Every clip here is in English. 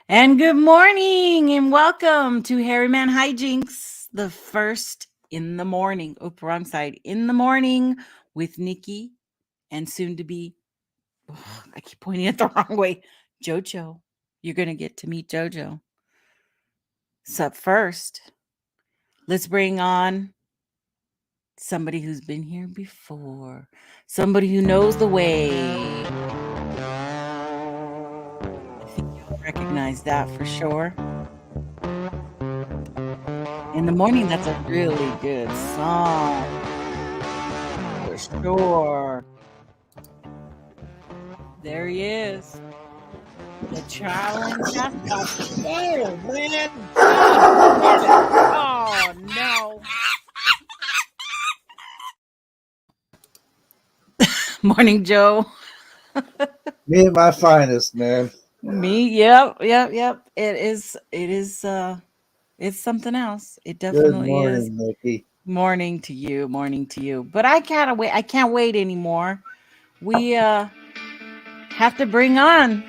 And good morning and welcome to Hairyman Hijinks, the first in the morning. Oh, wrong side. In the morning with Nikki and soon to be, I keep pointing it the wrong way, Jojo. You're going to get to meet Jojo. So first, let's bring on somebody who's been here before, somebody who knows the way. I think you'll recognize that for sure. In the morning, that's a really good song. For sure. There he is. The challenge has got there, man. Oh no. Morning, Joe. Me at my finest, man. Me, yep. It's something else. It Good definitely is. morning, Nikki. Morning to you. But I can't wait anymore. We have to bring on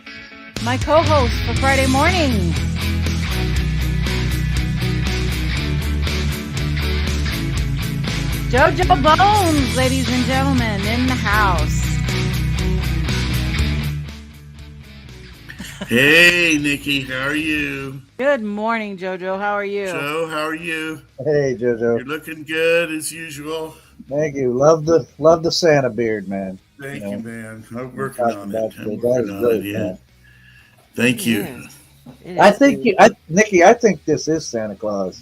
my co-host for Friday morning. Jojo Bones, ladies and gentlemen, in the house. Hey, Nikki, how are you? Good morning, Jojo. How are you? Joe, how are you? Hey, Jojo. You're looking good as usual. Thank you. Love the Santa beard, man. Thank You you, know, man. I'm we working talked on about it. today. I'm That working is on it. great, Yeah. man. Thank you. I think Nikki. I think this is Santa Claus.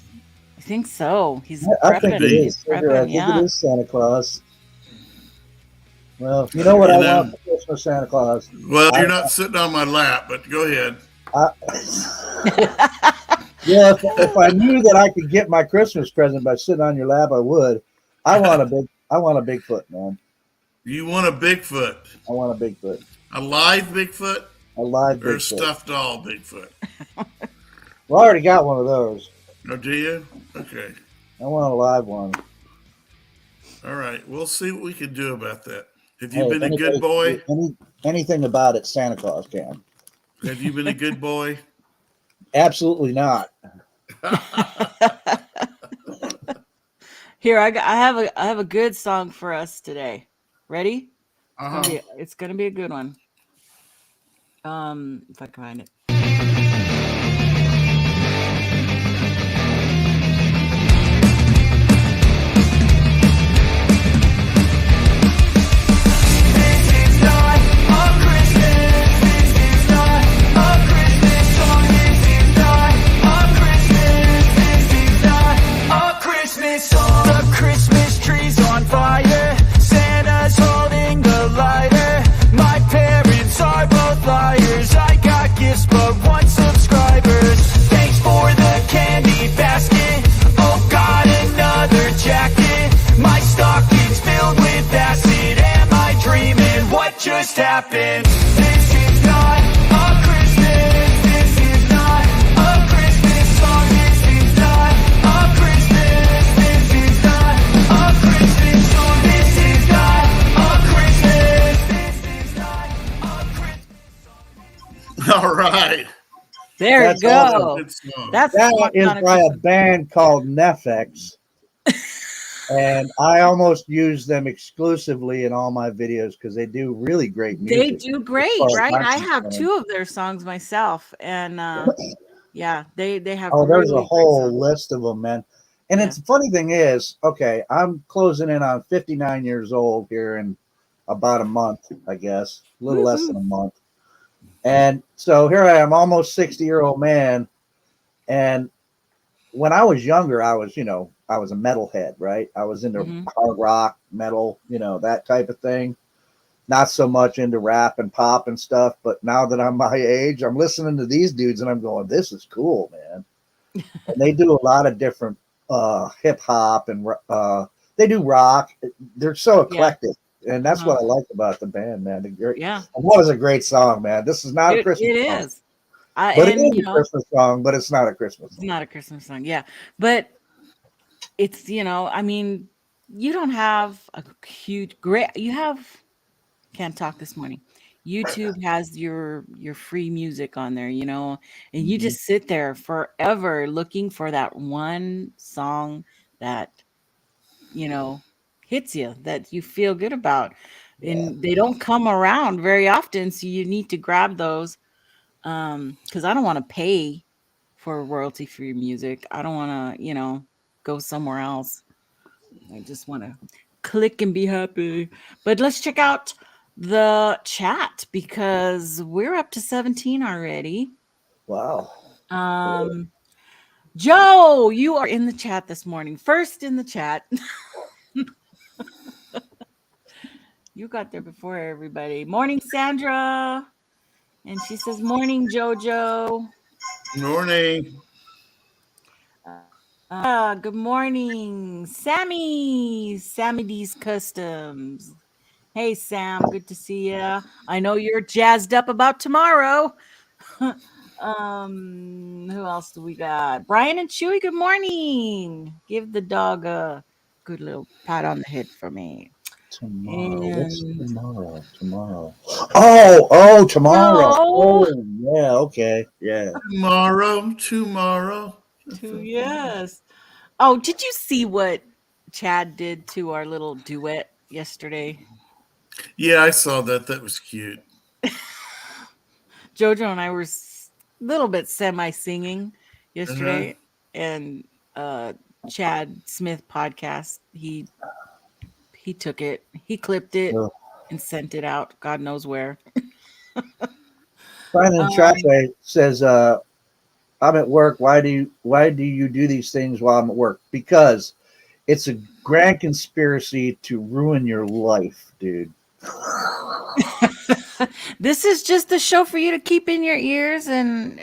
I think so. He's I think prepping. it He's is. I prepping. think it Yeah. is Santa Claus. Well, you know what I want for Christmas, Santa Claus. Well, I, you're not sitting on my lap, but go ahead. I, yeah, if I knew that I could get my Christmas present by sitting on your lap, I would. I want a Bigfoot, man. You want a Bigfoot? I want a Bigfoot. A live Bigfoot A live or a Bigfoot. stuffed doll Bigfoot? Well, I already got one of those. Oh, do you? Okay. I want a live one. All right. We'll see what we can do about that. Have you Hey, been a good boy? anything about it, Santa Claus can. Have you been a good boy? Absolutely not. Here, I have a good song for us today. Ready? Uh-huh. It's gonna be a good one. If I can find it. The Christmas tree's on fire. Santa's holding the lighter. My parents are both liars. I got gifts but one subscribers. Thanks for the candy basket. Oh God, another jacket. My stocking's filled with acid. Am I dreaming? What just happened? This is not a Christmas. This is not a Christmas song. This is not a Christmas. This is not a Christmas song. This is not a Christmas. This is not a Christmas. All right. There you That's go. awesome. Good song. That's That is not a by a Christmas- band called Neffex. And I almost use them exclusively in all my videos because they do really great They music. do great, far as right? I'm I have concerned. 2 of their songs myself, and yeah, they have. Oh, there's really a great whole songs. list of them, man. And Yeah. it's the funny thing is, okay, I'm closing in on 59 years old here in about a month, I guess, a little less than a month. And so here I am, almost 60-year-old man. And when I was younger, I was a metalhead, right? I was into Mhm. hard rock, metal, that type of thing. Not so much into rap and pop and stuff. But now that I'm my age, I'm listening to these dudes and I'm going, this is cool, man. And they do a lot of different hip hop and they do rock. They're so eclectic. And that's what I like about the band, man. Yeah, And that was a great song, man. This is not a it Christmas it song. is. But it And is a Christmas song, but it's not a Christmas it's song. not a Christmas song. Yeah, but it's I mean, you don't have a huge great. You have can't talk this morning. YouTube has your free music on there, and you Mhm. just sit there forever looking for that one song that, you know, hits you, that you feel good about. Yeah. And they don't come around very often, so you need to grab those. Because I don't want to pay for royalty free music. I don't want to, go somewhere else. I just want to click and be happy. But let's check out the chat because we're up to 17 already. Wow. Um, Joe, you are in the chat this morning. First in the chat. You got there before everybody. Morning, Sandra. And she says, Morning, Jojo. Morning. Good morning, Sammy. Sammy D's Customs. Hey, Sam. Good to see you. I know you're jazzed up about tomorrow. Who else do we got? Brian and Chewy, good morning. Give the dog a good little pat on the head for me. Tomorrow. What's And tomorrow? Tomorrow. Oh, tomorrow. no, Oh, yeah. Okay. Yeah. Tomorrow. yes. Oh, did you see what Chad did to our little duet yesterday? Yeah, I saw that. That was cute. Jojo and I were a little bit semi singing Uh-huh. yesterday, and uh, Chad Smith podcast. He took it, he clipped it, So, and sent it out. God knows where. Brandon Um, Trapway says, I'm at work. Why do you do these things while I'm at work? Because it's a grand conspiracy to ruin your life, dude. this is just a show for you to keep in your ears and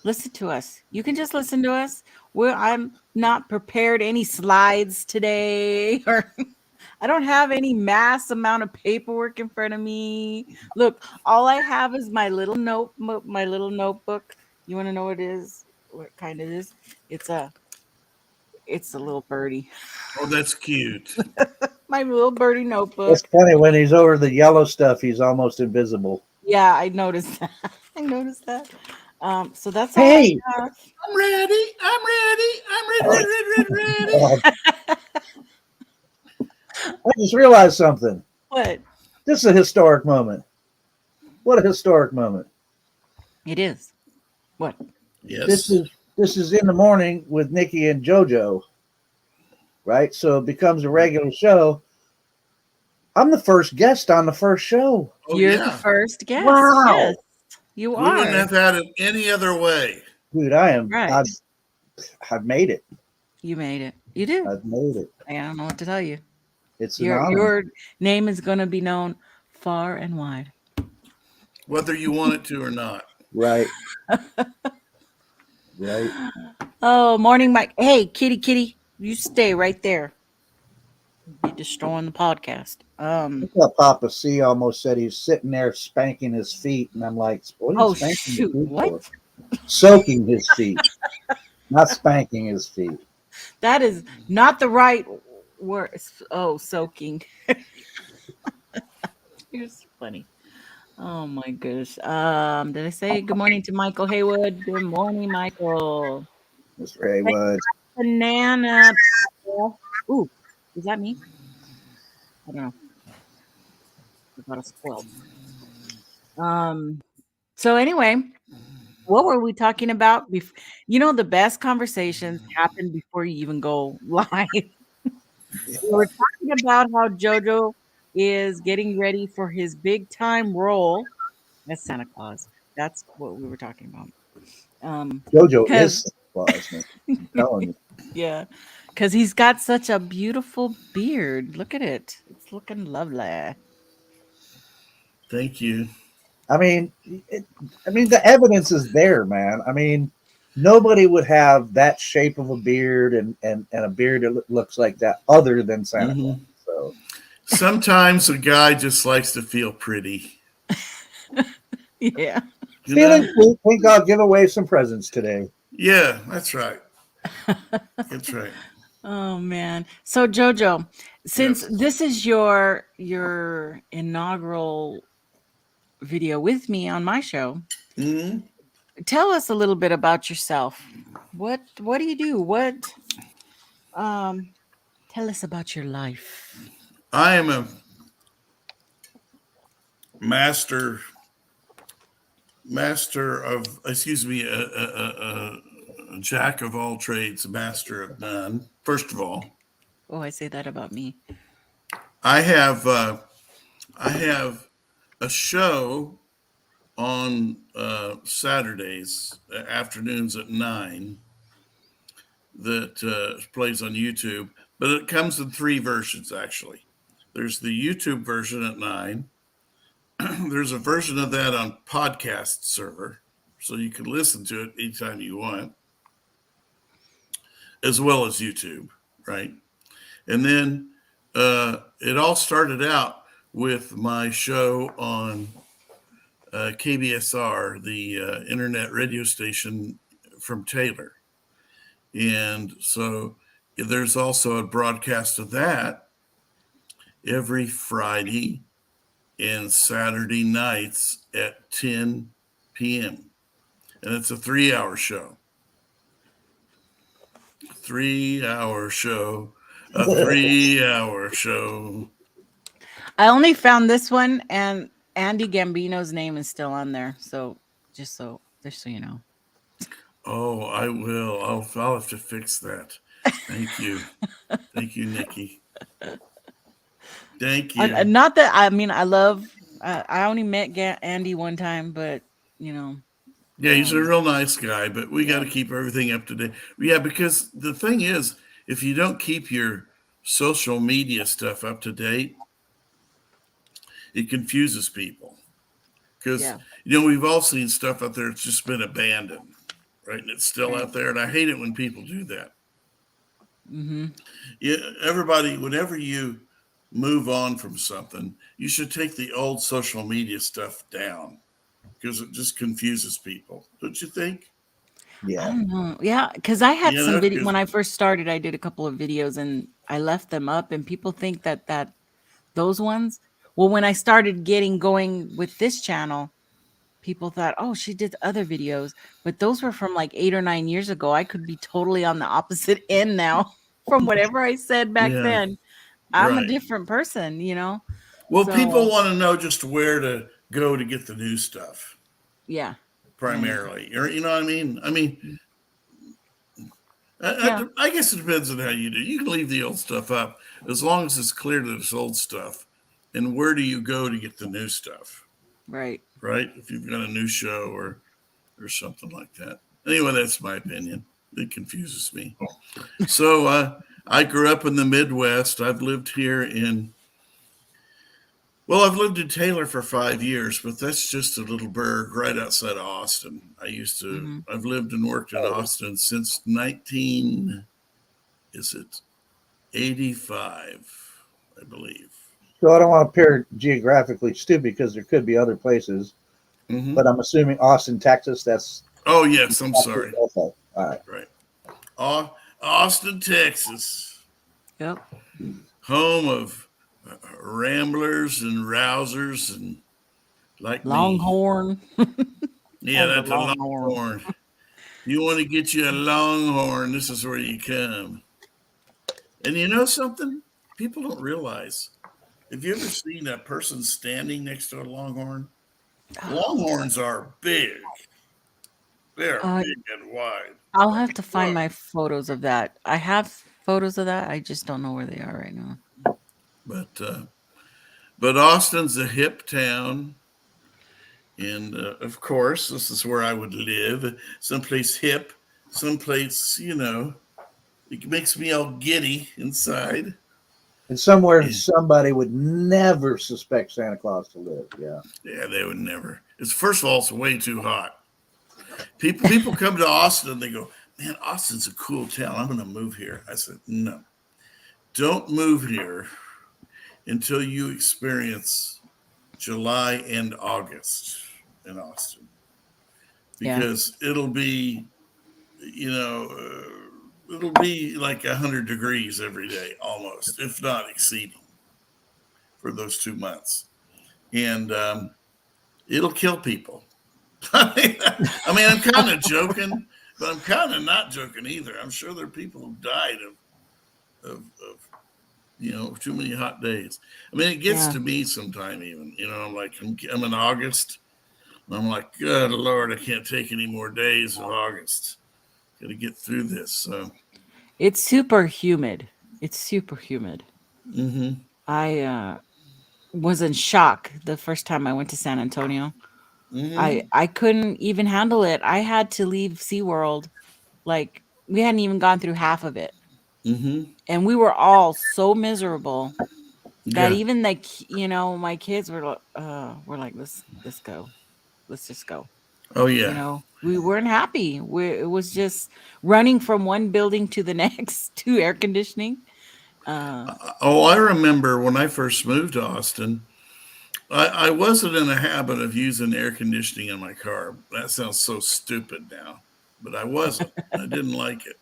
listen to us. You can just listen to us. I'm not prepared any slides today, or I don't have any mass amount of paperwork in front of me. Look, all I have is my little notebook. You want to know what it is? What kind it is? It's a it's a little birdie. Oh, that's cute. My little birdie It's notebook. funny when he's over the yellow stuff, he's almost invisible. Yeah, I noticed that. I noticed that. So that's all I Hey, have. I'm ready. I'm ready. I'm ready, oh, ready, ready, ready, ready. God, I just realized something. What? This is a historic moment. What a historic moment. It is. What? This Yes. is this is in the morning with Nikki and JoJo, right? So it becomes a regular show. I'm the first guest on the first show. Oh, You're the yeah. first guest. Yes, Wow, you We wouldn't are. have had it any other way. dude, I am. Right. I've made it. You made it. You did. I've made it. I don't know what to tell you. It's an honor. Your name is going to be known far and wide. Whether you want it to or not. Right, right. Oh, morning, Mike. Hey, kitty, you stay right there. You're destroying the podcast. Look how Papa C almost said he's sitting there spanking his feet, and I'm like, what are you Oh spanking his shoot, feet what? for? Soaking his feet, not spanking his feet. That is not the right word. Oh, soaking. You're so funny. Oh my gosh. Did I say good morning to Michael Haywood? Good morning, Michael. Mr. Haywood. Banana. Ooh, is that me? I don't know. I got a squirrel. So anyway, what were we talking about? The best conversations happen before you even go live. We were talking about how JoJo is getting ready for his big time role as Santa Claus. That's what we were talking about. JoJo Because is Santa Claus, man. I'm telling you. yeah, because he's got such a beautiful beard. Look at it; it's looking lovely. Thank you. I mean, the evidence is there, man. I mean, nobody would have that shape of a beard and a beard that looks like that other than Santa Claus. Hmm. So, Sometimes a guy just likes to feel pretty. Yeah. You feeling know? sweet. Think I'll give away some presents today. Yeah, that's right. That's right. Oh man. So JoJo, since Yes. this is your inaugural video with me on my show. Hmm. Tell us a little bit about yourself. What do you do? Um tell us about your life. I am a master master of, excuse me, a jack of all trades, a master of none. First of all, Oh, I say that about me. I have uh, I have a show on Saturdays afternoons at 9 that plays on YouTube, but it comes in three versions actually. There's the YouTube version at 9. There's a version of that on podcast server, so you can listen to it anytime you want, as well as YouTube, right? And then it all started out with my show on KBSR, the internet radio station from Taylor. And so there's also a broadcast of that every Friday and Saturday nights at 10 p.m. And it's a 3 hour show. 3 hour show. A 3 hour show. I only found this one, and Andy Gambino's name is still on there. So just so you know. Oh, I will. I'll have to fix that. Thank you. Thank you, Nikki. Thank you. Not that I mean I love. I only met Andy one time, but you know. Yeah, he's a Um, real nice guy, but we got yeah. to keep everything up to date. Yeah, because the thing is, if you don't keep your social media stuff up to date, it confuses people. Because, Yeah. we've all seen stuff out there that's just been abandoned, right? And it's still Right. out there. And I hate it when people do that. Mm-hmm. Yeah, everybody, whenever you move on from something, you should take the old social media stuff down because it just confuses people. Don't you think? I Yeah. don't know. Yeah, because I had some video Because when I first started. I did a couple of videos and I left them up, and people think that those ones. Well, when I started getting going with this channel, people thought, "Oh, she did other videos," but those were from like 8 or 9 years ago. I could be totally on the opposite end now from whatever I said back yeah, then. I'm a right. different person, you know. Well, people So want to know just where to go to get the new stuff yeah, and primarily, or you know what I mean. yeah, I guess it depends on how you do. You can leave the old stuff up as long as it's clear that it's old stuff. And where do you go to get the new stuff, right. right? If you've got a new show or something like that. Anyway, that's my opinion. It confuses me. So I grew up in the Midwest. I've lived here I've lived in Taylor for 5 years, but that's just a little burg right outside of Austin. Hmm. I've lived and worked in Austin since 85, I believe. So I don't want to appear geographically stupid because there could be other places, Hmm. but I'm assuming Austin, Texas. That's Oh, yes, I'm sorry. also. All right. Right. Austin, Texas, Yep. home of ramblers and rousers and like me. Longhorn. Yeah, Oh, the that's a Longhorn. longhorn. You want to get you a longhorn, this is where you come. And you know something? People don't realize. Have you ever seen a person standing next to a longhorn? Longhorns are big. They're Uh, big and wide. I'll have to find Look, my photos of that. I have photos of that. I just don't know where they are right now. but Austin's a hip town, and of course, this is where I would live. Someplace hip, someplace it makes me all giddy inside. And somewhere Yeah, somebody would never suspect Santa Claus to live. Yeah. yeah, they would never. It's first of all, it's way too hot. People come to Austin and they go, "Man, Austin's a cool town. I'm going to move here." I said, "No, don't move here until you experience July and August in Austin, Yeah. because it'll be like 100 degrees every day, almost, if not exceeding, for those 2 months." And it'll kill people. I mean, I'm kind of joking, but I'm kind of not joking either. I'm sure there are people who died of too many hot days. I mean, it gets Yeah. to me sometime even. I'm like, I'm in August, and I'm like, good Lord, I can't take any more days of August. Got to get through this. So, It's super humid. It's super humid. mm-hmm, I was in shock the first time I went to San Antonio. mm-hmm, I couldn't even handle it. I had to leave SeaWorld. Like we hadn't even gone through half of it. mm-hmm. And we were all so miserable that Yeah. even my kids were like, let's go. Let's just go. Oh yeah. We weren't happy. It was just running from one building to the next to air conditioning. Uh, Oh, I remember when I first moved to Austin. I wasn't in a habit of using air conditioning in my car. That sounds so stupid now, but I wasn't. I didn't like it.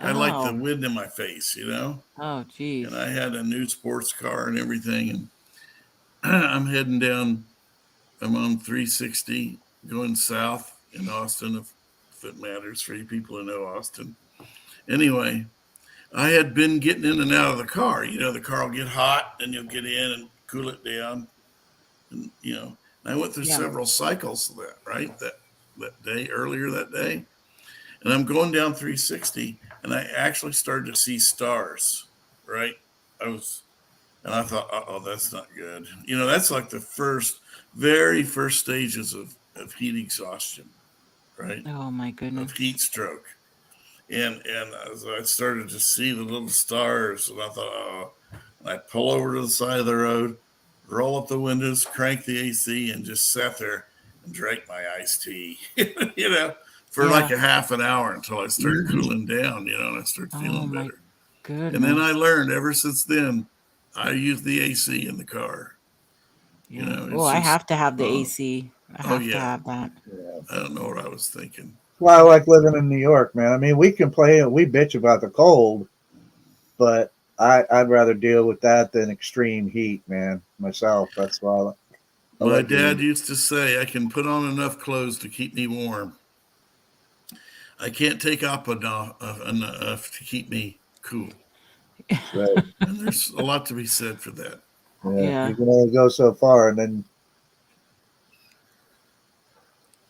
I liked the oh, wind in my face. oh, And geez. I had a new sports car and everything. And I'm heading down. I'm on 360 going south in Austin, if it matters for you people who know Austin. Anyway, I had been getting in and out of the car. The car will get hot and you'll get in and cool it down. And I went through Yeah. several cycles of that, right? That day, earlier that day. And I'm going down 360 and I actually started to see stars, right? And I thought, oh, that's not good. That's like the very first stages of heat exhaustion, right? Oh my Of goodness. heat stroke. And as I started to see the little stars, and I thought, oh, and I pull over to the side of the road, roll up the windows, crank the AC, and just sat there and drank my iced tea, for like Yeah. a half an hour until I started cooling down, and I started Oh feeling my better. And then I goodness. learned ever since then, I use the AC in the car. Yeah. Oh, It's I just, have to have the oh, AC. I oh have to yeah. have that. Yeah. I don't know what I was thinking. Well, I like living in New York, man. I mean, we complain, we bitch about the cold, but I'd rather deal with that than extreme heat, man. Myself, that's why I My like dad being. used to say, I can put on enough clothes to keep me warm. I can't take up enough to keep me cool. Right. And there's a lot to be said for that. Yeah, you Yeah. can only go so far, and then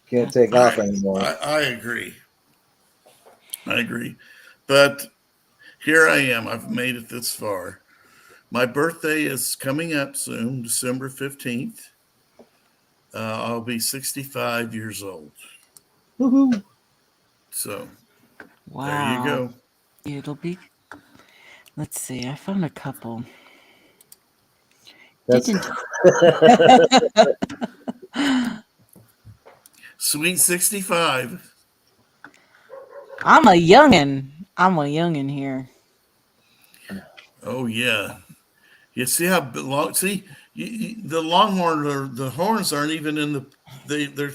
can't That's take off I anymore. I agree. I agree. But here I am. I've made it this far. My birthday is coming up soon, December 15th. I'll be 65 years old. Woohoo! So there you wow. go. It'll be. Let's see. I found a couple. That's Didn't. Sweet 65. I'm a youngin. I'm a youngin here. Oh, yeah. You see how long? See, the Longhorn or the horns aren't even in the. They're.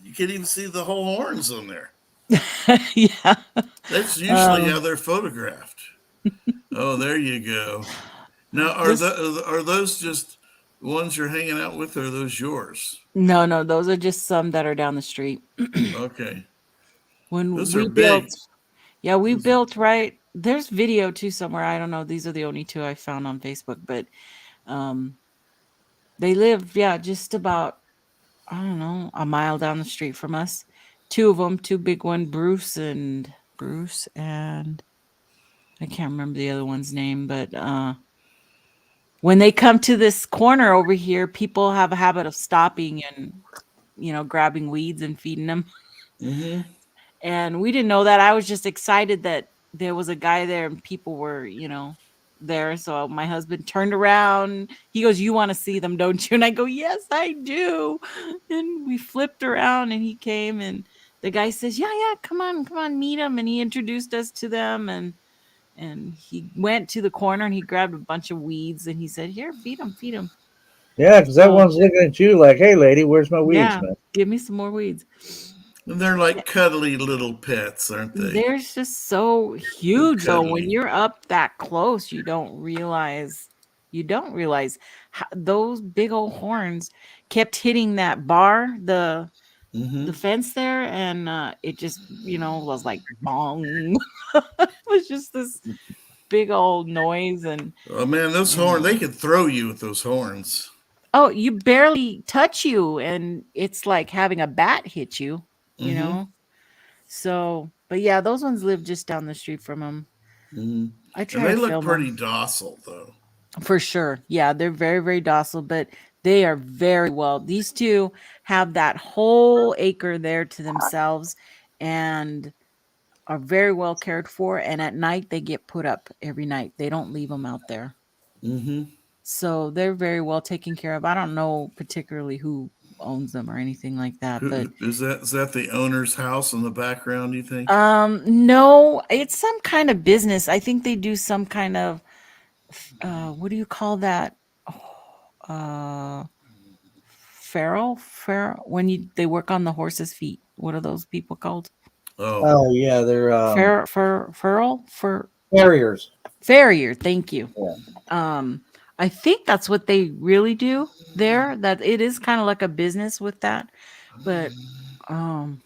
You can't even see the whole horns on there. Yeah. That's usually Um. how they're photographed. Oh, there you go. Now, This. are those just ones you're hanging out with, or are those yours? No, no. Those are just some that are down the street. Okay, When those are we built. big. Yeah, we Those are, built right. There's video too somewhere. I don't know. These are the only two I found on Facebook, but um, they live. Yeah, just about I don't know, a mile down the street from us. Two of them, two big one, Bruce and I can't remember the other one's name, but when they come to this corner over here, people have a habit of stopping and grabbing weeds and feeding them. mm-hmm. And we didn't know that. I was just excited that there was a guy there and people were, there. So my husband turned around. He goes, "You want to see them, don't you?" And I go, "Yes, I do." And we flipped around and he came and the guy says, "Yeah, yeah, come on, meet him." And he introduced us to them and he went to the corner and he grabbed a bunch of weeds and he said, "Here, feed them, feed them." Yeah, because So everyone's looking at you like, "Hey, lady, where's my weeds, yeah, man?" give me some more weeds. And they're like cuddly little pets, aren't they? They're just so They're huge though. When cuddly. you're up that close, you don't realize those big old horns kept hitting that bar, the Mm-hmm. fence there, and it just was like bong. It was just this big old noise, and Oh man, those horns, they could throw you with those horns. oh, you barely touch you, and it's like having a bat hit you, you Mm-hmm. know. So, but yeah, those ones live just down the street from them. Mm-hmm. I And try they to look film pretty them docile though. for sure. Yeah, they're very, very docile, but they are very well. These two have that whole acre there to themselves, and are very well cared for. And at night, they get put up every night. They don't leave them out there. Mm-hmm. So they're very well taken care of. I don't know particularly who owns them or anything like that, but Is that the owner's house in the background, you think? no, it's some kind of business. I think they do some kind of what do you call that? Oh, feral when they work on the horse's feet. What are those people called? Oh. Oh yeah, they're Feral carriers. farrier. Thank you. Yeah. Um, I think that's what they really do there. That it is kind of like a business with that, but um,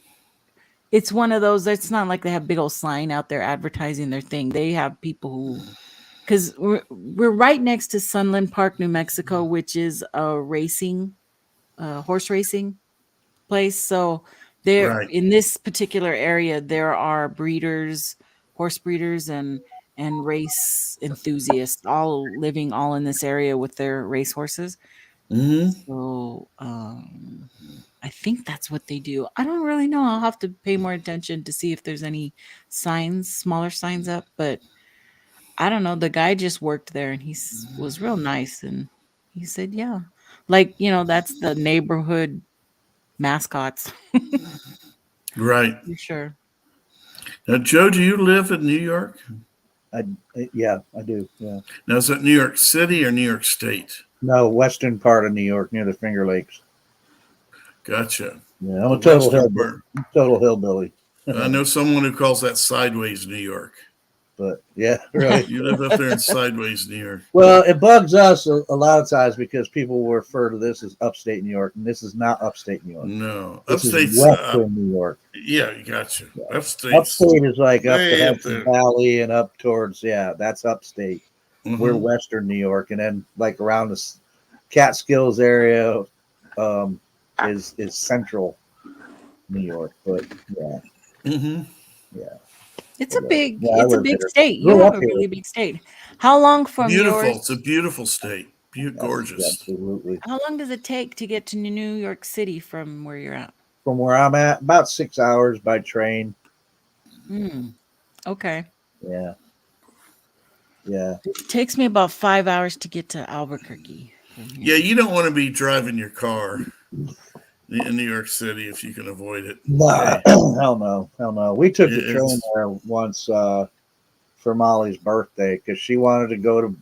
it's one of those. It's not like they have big old sign out there advertising their thing. They have people who, because we're right next to Sunland Park, New Mexico, which is a horse racing place. So there, Right. in this particular area, there are breeders, horse breeders, and race enthusiasts, all living all in this area with their race horses. Mm-hmm. So I think that's what they do. I don't really know. I'll have to pay more attention to see if there's any signs, smaller signs up. But I don't know. The guy just worked there, and was real nice, and he said, "Yeah, like that's the neighborhood mascots Right. for sure." Now, Joe, do you live in New York? Yeah, I do. Yeah. Now, is it New York City or New York State? No, western part of New York near the Finger Lakes. Gotcha. Yeah, I'm The a total western hillbilly. part. Total hillbilly. I know someone who calls that sideways New York. But yeah, really. You live up there in sideways New York. Well, it bugs us a lot of times because people will refer to this as upstate New York, and this is not upstate New York. No, This upstate's is western New York. yeah, gotcha. Yeah. Upstate's Upstate is like up way the up Hudson there. Valley and up towards that's upstate. We're Mhm. western New York, and then like around the Catskills area is central New York. But yeah, Mhm. yeah. It's But, a big yeah, I it's a lived big there. state. You Grew have up a here. really big state. How long from Beautiful. yours? It's a beautiful state. Gorgeous. Absolutely. How long does it take to get to New York City from where you're at? From where I'm at, about 6 hours by train. Okay. Yeah. Yeah. It takes me about 5 hours to get to Albuquerque from Yeah, here. you don't want to be driving your car in New York City if you can avoid it. Nah, hell no. Hell no. We took the train It's there once for Molly's birthday because she wanted to go to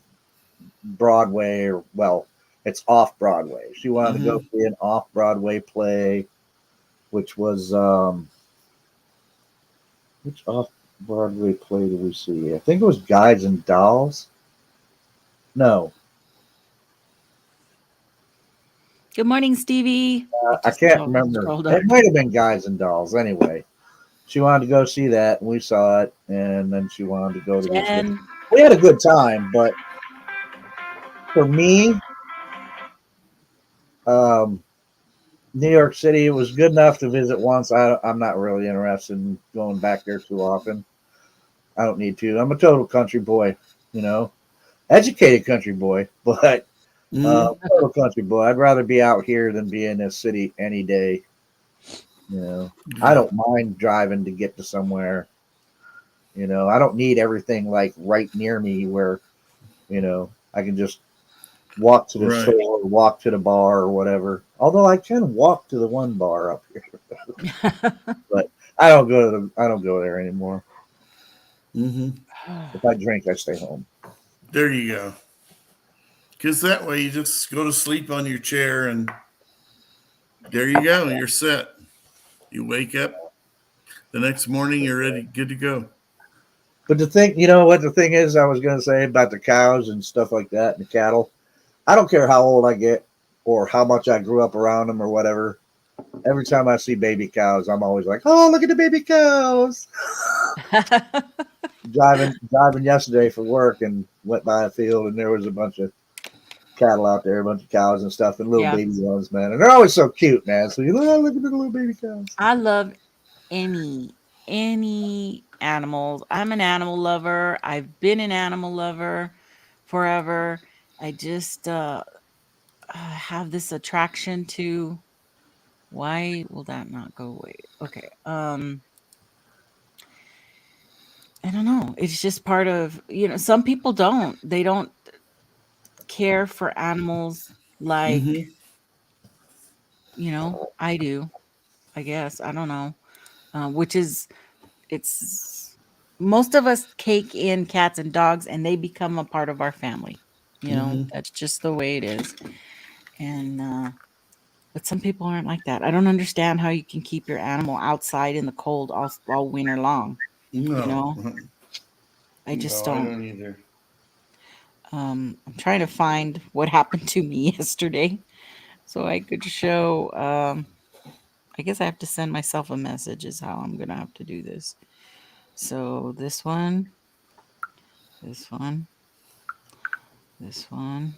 Broadway, or well, it's off Broadway. She wanted to go see an off Broadway play, which was which off Broadway play did we see? I think it was Guides and Dolls. No, Good morning, Stevie. I can't remember. It might have been Guides and Dolls. Anyway, she wanted to go see that, and we saw it, and then she wanted to go to this. Jen. We had a good time, but for me, New York City, it was good enough to visit once. I'm not really interested in going back there too often. I don't need to. I'm a total country boy, educated country boy, but total country boy. I'd rather be out here than be in this city any day. I don't mind driving to get to somewhere. I don't need everything like right near me where, I can just walk to the Right. store, walk to the bar or whatever. Although I can walk to the one bar up here, but I don't go there anymore. If I drink, I stay home. There you go. Because that way you just go to sleep on your chair and there you go. You're set. You wake up the next morning, you're ready, good to go. But what the thing is, I was going to say about the cows and stuff like that and the cattle. I don't care how old I get or how much I grew up around them or whatever. Every time I see baby cows, I'm always like, "Oh, look at the baby cows!" Driving yesterday for work and went by a field and there was a bunch of cattle out there, a bunch of cows and stuff, and little Yeah. baby ones, man, and they're always so cute, man. So you look, oh, look at the little baby cows. I love any animals. I'm an animal lover. I've been an animal lover forever. I just have this attraction to why will that not go away? Okay. I don't know. It's just part of, some people don't. They don't care for animals like, Mm-hmm. I do, I guess. I don't know. Which is it's most of us cake in cats and dogs and they become a part of our family. Mm-hmm. That's just the way it is. And but some people aren't like that. I don't understand how you can keep your animal outside in the cold all winter long. You No, know, I just no, I don't. don't either. I'm trying to find what happened to me yesterday so I could show. I guess I have to send myself a message, is how I'm going to have to do this. So this one, this one.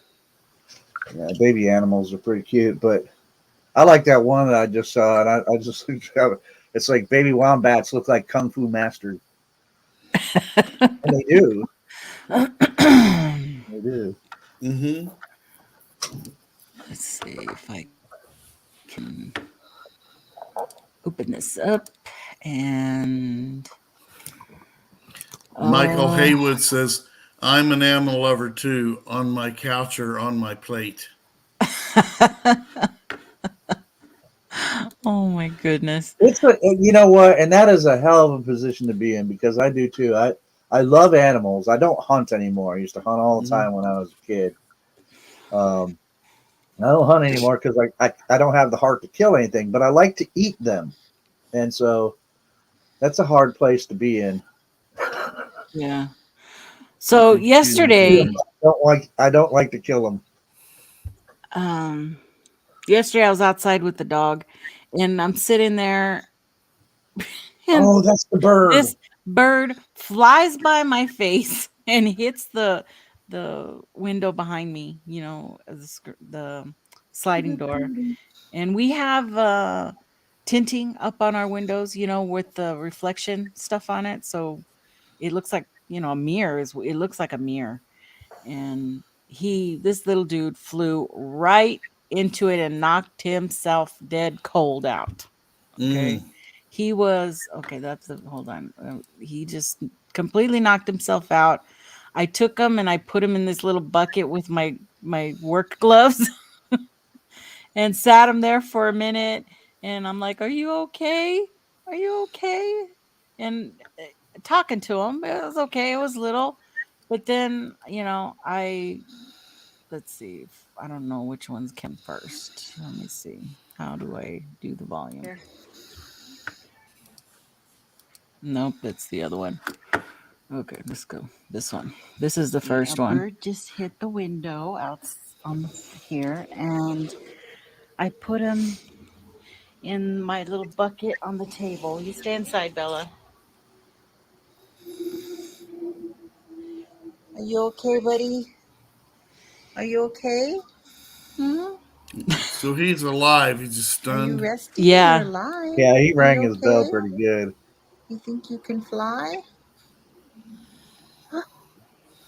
Yeah, baby animals are pretty cute, but I like that one that I just saw, and I just it's like baby wombats look like kung fu masters, and they do, they do. Mm-hmm. Let's see if I can open this up and Michael oh, Haywood says, I'm an animal lover too, on my couch or on my plate. oh my goodness. You know what, and that is a hell of a position to be in because I do too. I love animals. I don't hunt anymore. I used to hunt all the Mm-hmm. time when I was a kid. Um, I don't hunt anymore because I don't have the heart to kill anything, but I like to eat them, and so that's a hard place to be in. Yeah. So yesterday, I don't like to kill them. um, yesterday I was outside with the dog, and I'm sitting there, and Oh, that's the bird. this bird flies by my face and hits the window behind me. The sliding door, and we have tinting up on our windows. With the reflection stuff on it, so it looks like a mirror. It looks like a mirror, and this little dude flew right into it and knocked himself dead cold out. Okay. Mm. He was okay. Hold on. He just completely knocked himself out. I took him and I put him in this little bucket with my work gloves and sat him there for a minute. And I'm like, "Are you okay? Are you okay?" And talking to him, it was okay. It was little, but then I let's see. I don't know which ones came first. Let me see. How do I do the volume? Nope, that's the other one. Okay, let's go. This one. This is the first one. A bird just hit the window out on here, and I put him in my little bucket on the table. You stay inside, Bella. Are you okay, buddy? Are you okay? Hmm? So he's alive. He's just Are you stunned. resting? Yeah. You're alive. Yeah, he Are rang you his bell okay? pretty good. You think you can fly?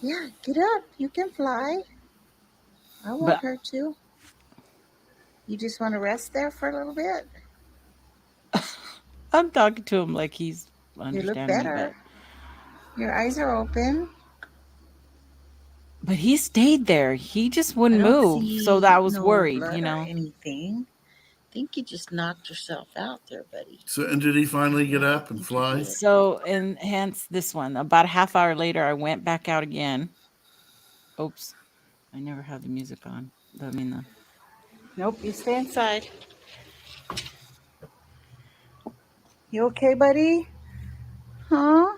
Yeah, get up. You can fly. I won't hurt you. You just want to rest there for a little bit? I'm talking to him like he's understanding. You look better. Your eyes are open. But he stayed there. He just wouldn't move. So I was worried, anything. I think you just knocked yourself out there, buddy. So, and did he finally get up and fly? So, and hence this one. About a half hour later, I went back out again. Oops. I never have the music on. Nope, you stay inside. You okay, buddy? Huh?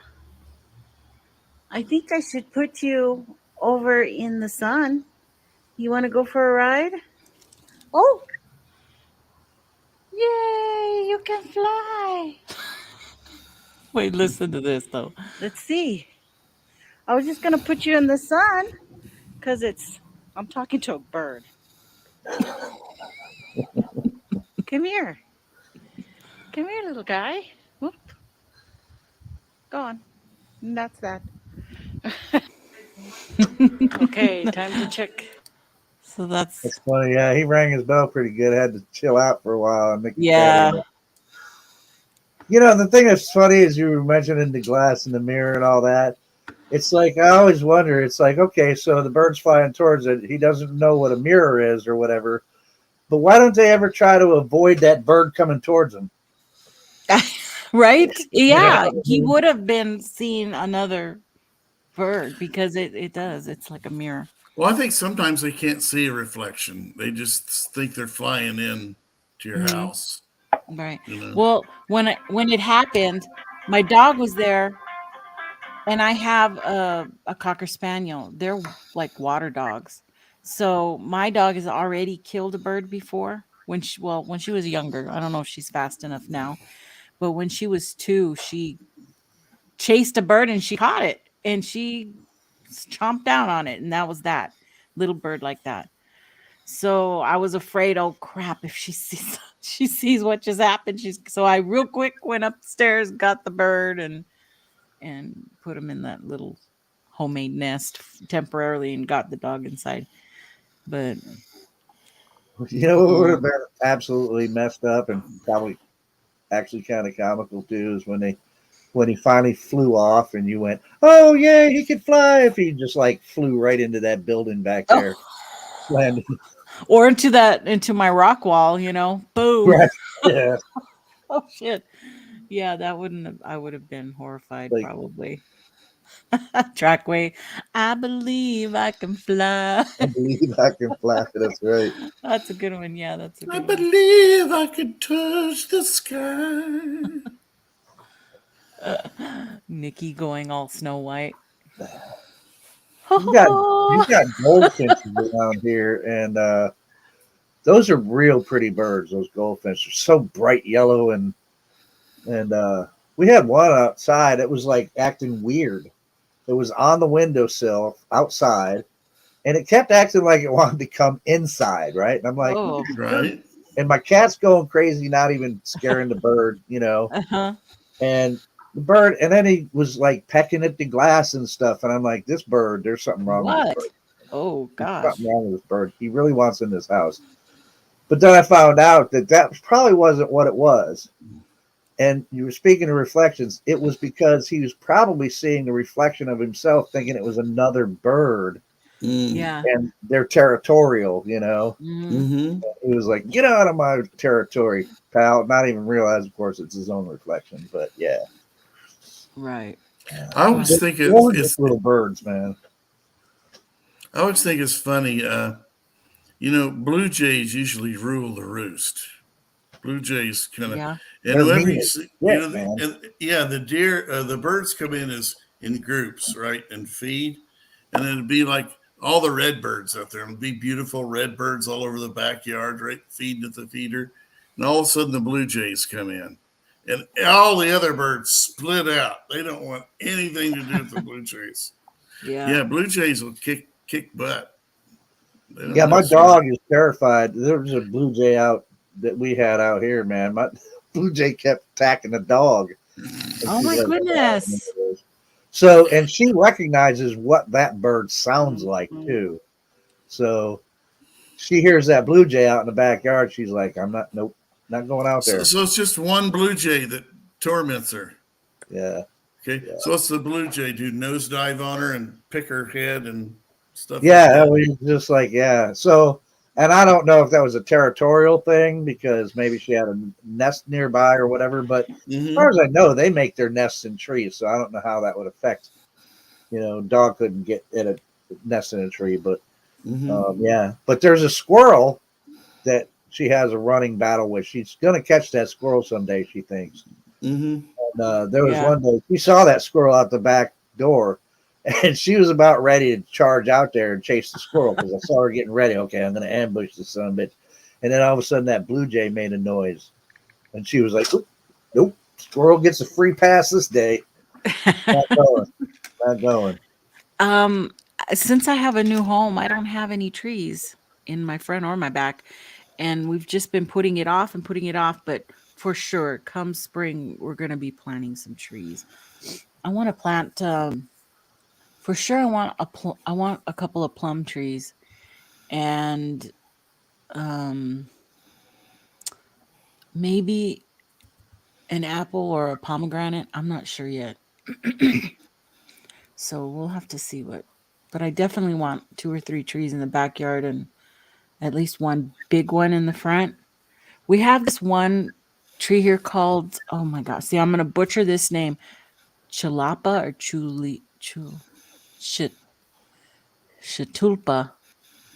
I think I should put you over in the sun. You want to go for a ride? Oh, yay! You can fly. Wait, listen to this though. Let's see. I was just gonna put you in the sun because I'm talking to a bird. Come here. Come here, little guy. Whoop. Go on. And that's that. Okay, time to check. So That's that's funny. Yeah, he rang his bell pretty good. Had to chill out for a while. And Nikki got yeah. in. You know, the thing that's funny is you were mentioning the glass in the mirror and all that. It's like I always wonder. It's like, okay, so the bird's flying towards it. He doesn't know what a mirror is or whatever. But why don't they ever try to avoid that bird coming towards them? Right? You know Yeah, what I he mean? would have been seeing another bird because it does. It's like a mirror. Well, I think sometimes they can't see a reflection. They just think they're flying in to your Hmm. house. Right. You know. Well, when it happened, my dog was there, and I have a cocker spaniel. They're like water dogs. So my dog has already killed a bird before when she was younger. I don't know if she's fast enough now, but when she was 2, she chased a bird and she caught it and she chomped down on it, and that was that. Little bird like that. So I was afraid, oh crap, if she sees she sees what just happened. So I real quick went upstairs, got the bird and put him in that little homemade nest temporarily and got the dog inside. But You know what would mm, have been absolutely messed up and probably actually kind of comical too is when he finally flew off and you went, oh yeah, he could fly if he just like flew right into that building back oh, there, landed or into my rock wall, boom. right. Yeah, Oh shit. Yeah, that wouldn't have I would have been horrified like probably. Trackway. I believe I can fly. I believe I can fly. That's right. That's a good one. Yeah, that's a I good one. believe I can touch the sky. Nikki going all Snow White. You got you got goldfinches around here, and those are real pretty birds. Those goldfinches are so bright yellow, and we had one outside. It was like acting weird. It was on the windowsill outside, and it kept acting like it wanted to come inside, right? And I'm like, what Oh, are you doing? Right? And my cat's going crazy, not even scaring the bird, uh-huh. And the bird, and then he was like pecking at the glass and stuff. And I'm like, this bird, there's something wrong with this What? bird. Oh There's gosh. something wrong with this bird. He really wants in this house. But then I found out that probably wasn't what it was. And you were speaking of reflections. It was because he was probably seeing the reflection of himself, thinking it was another bird, Mm. Yeah. and they're territorial. Mhm. Mm-hmm. He was like, "Get out of my territory, pal!" Not even realize, of course, it's his own reflection. But yeah, Right. I always they're think gorgeous little birds, man. I always think it's funny. Blue jays usually rule the roost. Blue jays kind of, Yeah. and They're whenever mean you as see, shit, man. and yeah, the deer, the birds come in as in groups, right, and feed, and it'd be like all the red birds out there. It'd be beautiful red birds all over the backyard, right, feeding at the feeder, and all of a sudden the blue jays come in, and all the other birds split out. They don't want anything to do with the blue jays. Yeah. Yeah, blue jays will kick butt. They don't Yeah, my mess around. dog is terrified. There was a blue jay out that we had out here, man. My blue jay kept attacking the dog. And Oh she's my like, goodness. so, and she recognizes what that bird sounds like Mhm. too. So she hears that blue jay out in the backyard. She's like, nope, not going out So, there. so it's just one blue jay that torments her. Yeah. Okay, Yeah. so what's the blue jay do? Nosedive on her and pick her head and stuff like Yeah. that. We just like, yeah. So, and I don't know if that was a territorial thing because maybe she had a nest nearby or whatever. But as far Mm-hmm. as I know, they make their nests in trees. So I don't know how that would affect, dog couldn't get in a nest in a tree. But Mm-hmm. yeah. But there's a squirrel that she has a running battle with. She's going to catch that squirrel someday, she thinks. Mm-hmm. And there was Yeah. one day she saw that squirrel out the back door, and she was about ready to charge out there and chase the squirrel because I saw her getting ready. Okay, I'm going to ambush this son of a bitch. And then all of a sudden, that blue jay made a noise, and she was like, "Oop, nope, squirrel gets a free pass this day. Not going, not going." Um, since I have a new home, I don't have any trees in my front or my back, and we've just been putting it off and putting it off. But for sure, come spring, we're gonna be planting some trees. I want to plant. For sure, I want a couple of plum trees and um maybe an apple or a pomegranate. I'm not sure yet. So we'll have to see what. But I definitely want two or three trees in the backyard and at least one big one in the front. We have this one tree here called, oh my gosh, see, I'm going to butcher this name, Chulapa or Chit, Chitulpa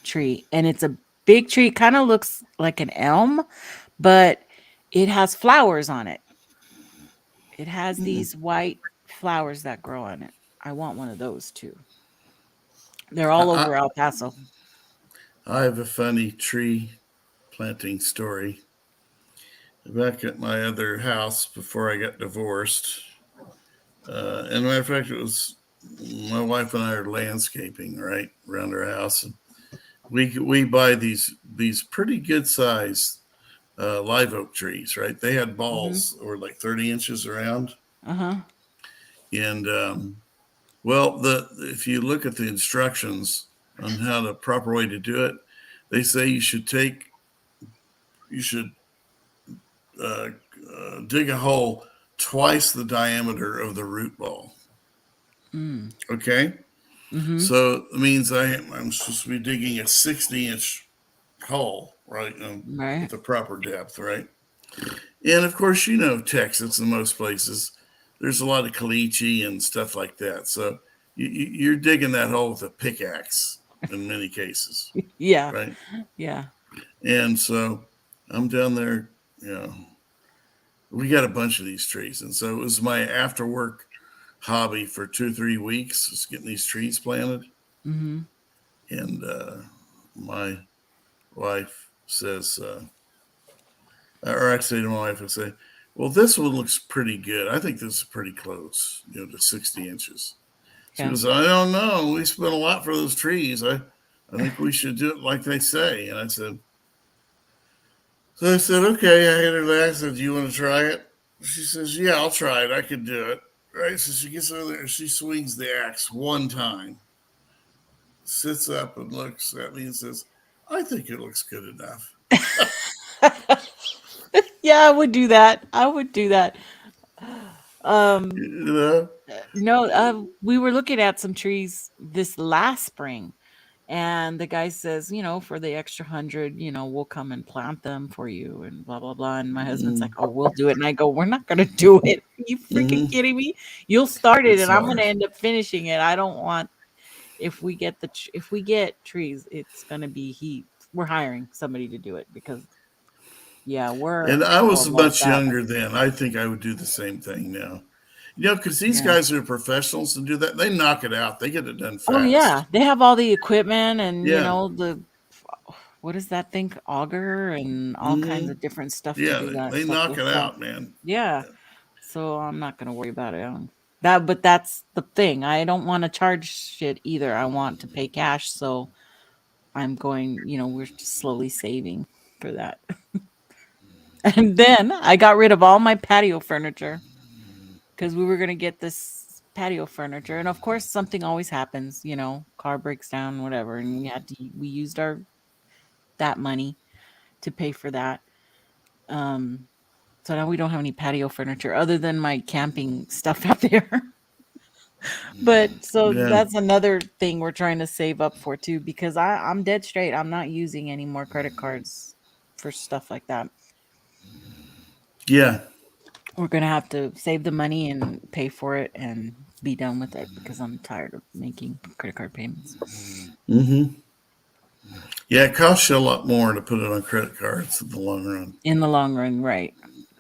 tree. And it's a big tree. It kind of looks like an elm, but it has flowers on it. It has these white flowers that grow on it. I want one of those too. They're all I, over El Paso. I have a funny tree planting story. Back at my other house before I got divorced, and matter of fact, it was my wife and I are landscaping right around our house, and we buy these pretty good sized live oak trees. Right, they had Mm-hmm. balls that were like 30 inches around, Uh-huh. and well, the if you look at the instructions on how the proper way to do it, they say you should uh, dig a hole twice the diameter of the root ball. Mm. Okay, Mm-hmm. so it means I'm supposed to be digging a 60-inch hole, right, with Right. the proper depth, right? And of course, you know, Texas and most places, there's a lot of caliche and stuff like that. So you're digging that hole with a pickaxe in many cases, Yeah. right? Yeah. And so I'm down there, you know, we got a bunch of these trees. And so it was my after work hobby for 2 or 3 weeks, just getting these trees planted. Mm-hmm. And my wife says, or I say to my wife, I say, well, this one looks pretty good. I think this is pretty close, you know, to 60 inches. She Yeah. goes, I don't know. We spent a lot for those trees. I think we should do it like they say. And I said, okay. I hit her back. I said, do you want to try it? She says, yeah, I'll try it. I could do it. Right. So she gets over there. She swings the axe one time, sits up and looks at me and says, I think it looks good enough. Yeah, I would do that. I would do that. Um, You know? no, we were looking at some trees this last spring, and the guy says, for the extra 100, we'll come and plant them for you, and blah blah blah. And my husband's like, Mm-hmm. "Oh, we'll do it." And I go, "We're not gonna do it. Are you freaking Mm-hmm. kidding me? You'll start it, It's and I'm gonna hard. end up finishing it. I don't want if we get trees, it's gonna be heat. We're hiring somebody to do it because yeah, we're And I was horrible at much that. younger then. I think I would do the same thing now. You know, because these Yeah. guys are professionals and do that. They knock it out. They get it done Oh yeah, fast. they have all the equipment and Yeah. the what is that thing? Auger and all kinds Mm-hmm. of different stuff to Yeah. do that They stuff knock with. it So out, man. yeah, Yeah. so I'm not gonna worry about it. But that's the thing. I don't want to charge shit either. I want to pay cash. So I'm going. We're just slowly saving for that. And then I got rid of all my patio furniture because we were gonna get this patio furniture, and of course something always happens. Car breaks down, whatever, and we used our that money to pay for that. Um, so now we don't have any patio furniture other than my camping stuff out there. But so Yeah. that's another thing we're trying to save up for too, because I'm dead straight. I'm not using any more credit cards for stuff like that. Yeah. We're gonna have to save the money and pay for it and be done with it because I'm tired of making credit card payments. Mm-hmm. Yeah. It costs you a lot more to put it on credit cards in the long run. In the long run, right.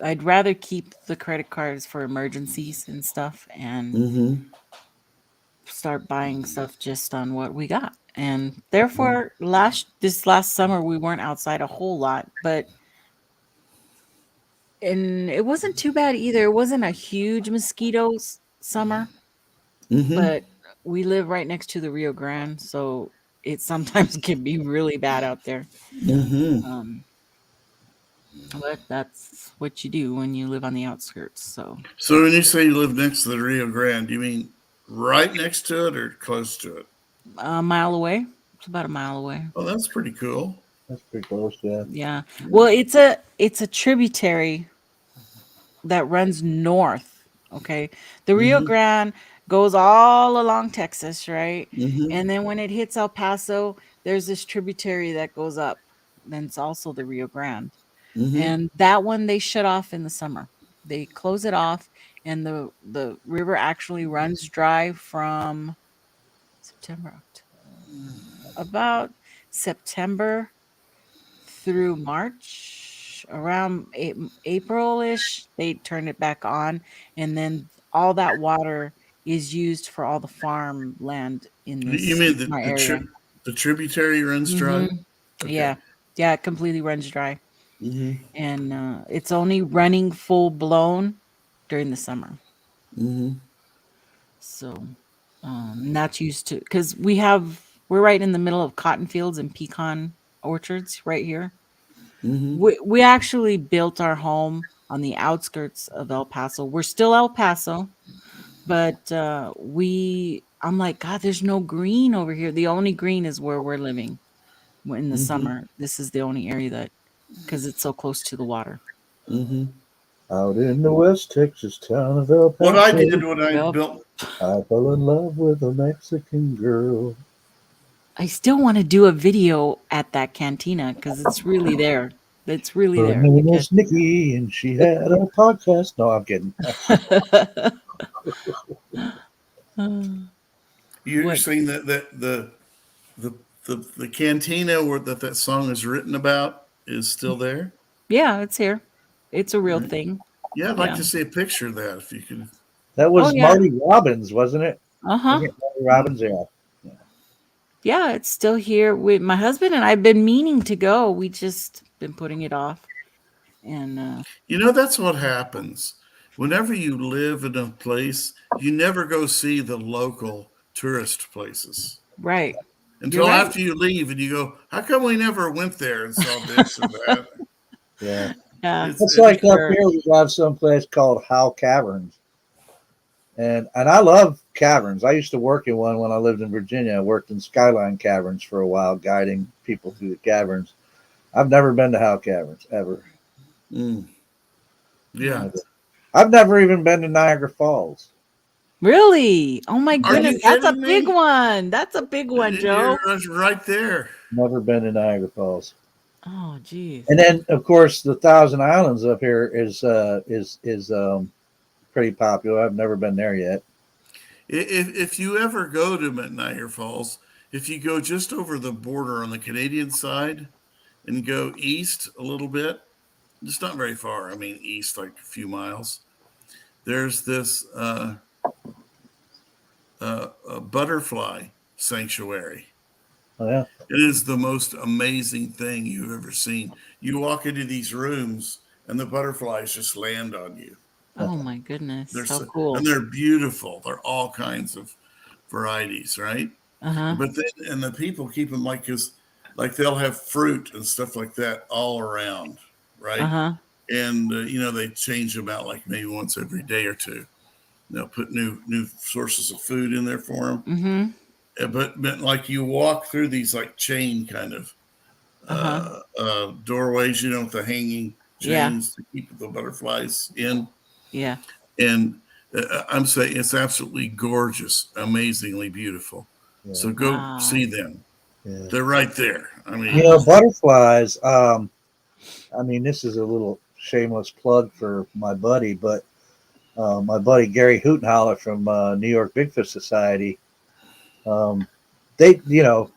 I'd rather keep the credit cards for emergencies and stuff and Mm-hmm. start buying stuff just on what we got. And therefore this last summer we weren't outside a whole lot, but and it wasn't too bad either. It wasn't a huge summer, Mm-hmm. but we live right next to the Rio Grande, so it sometimes can be really bad out there. Mm-hmm. Um, but that's what you do when you live on the outskirts. So So when you say you live next to the Rio Grande, you mean right next to it or close to it? a mile away. It's about a mile away. Oh, that's pretty cool. That's pretty close, yeah. Yeah. Well, it's a tributary that runs north. Okay. The Rio Mm-hmm. Grande goes all along Texas, right? Mm-hmm. And then when it hits El Paso, there's this tributary that goes up. Then it's also the Rio Grande. Mm-hmm. And that one they shut off in the summer. They close it off, and the river actually runs dry from September, about September through March, around April-ish, they turn it back on, and then all that water is used for all the farmland in You this mean my area. the tributary runs dry? Mhm. Okay. Yeah. Yeah, it completely runs dry, Mm-hmm. and, it's only running full blown during the summer. Mm-hmm. So, and that's used to because we're right in the middle of cotton fields and pecan orchards right here. Mm-hmm. We actually built our home on the outskirts of El Paso. We're still El Paso, but I'm like, God, there's no green over here. The only green is where we're living in the Mm-hmm. summer. This is the only area that because it's so close to the water. Mm-hmm. Out in the West Texas town of El What I Paso, did when I Yep. built, I fell in love with a Mexican girl. I still want to do a video at that cantina because it's really there. It's really Her there name because was Nikki, and she had a podcast. No, I'm kidding. you're what? saying that the the cantina where that song is written about is still there. Yeah, it's here. It's a real Right. thing. Yeah, I'd like Yeah. to see a picture of that if you could. That Oh was yeah. Marty Robbins, wasn't it? Uh-huh. Wasn't it Marty Robbins? Yeah. Yeah, it's still here. With my husband and I've been meaning to go. We just been putting it off. And You know, that's what happens. Whenever you live in a place, you never go see the local tourist places right. You're until right. after you leave and you go, how come we never went there and saw this or that? Yeah. Yeah, It's for like up sure. here, we have some place called Howe Caverns. And I love caverns. I used to work in one when I lived in Virginia. I worked in Skyline Caverns for a while, guiding people through the caverns. I've never been to Howe Caverns, ever. Mm, yeah. Never. I've never even been to Niagara Falls. Really? Oh my Are goodness, you that's a kidding big me? one. That's a big one, You're Joe. right there. Never been to Niagara Falls. Oh, geez. And then, of course, the Thousand Islands up here is pretty popular. I've never been there yet. If you ever go to Niagara Falls, if you go just over the border on the Canadian side and go east a little bit, it's not very far. I mean, east like a few miles. There's this a butterfly sanctuary. Oh, yeah. It is the most amazing thing you've ever seen. You walk into these rooms and the butterflies just land on you. Oh my goodness. They're How so, and cool. they're beautiful. They're all kinds of varieties, right? Uh-huh. But then, and the people keep them like they'll have fruit and stuff like that all around, right? Uh-huh. And you know they change them out like maybe once every day or two. They'll put new sources of food in there for them. Mm-hmm. But like you walk through these like chain kind of Uh-huh. doorways, you know, with the hanging Yeah. chains to keep the butterflies in. Yeah. And I'm saying it's absolutely gorgeous, amazingly beautiful. Yeah. So go Wow. see them. Yeah. They're right there. I You mean, know, butterflies. I mean, this is a little shameless plug for my buddy, but my buddy Gary Hootenholler from New York Bigfoot Society. They, you know,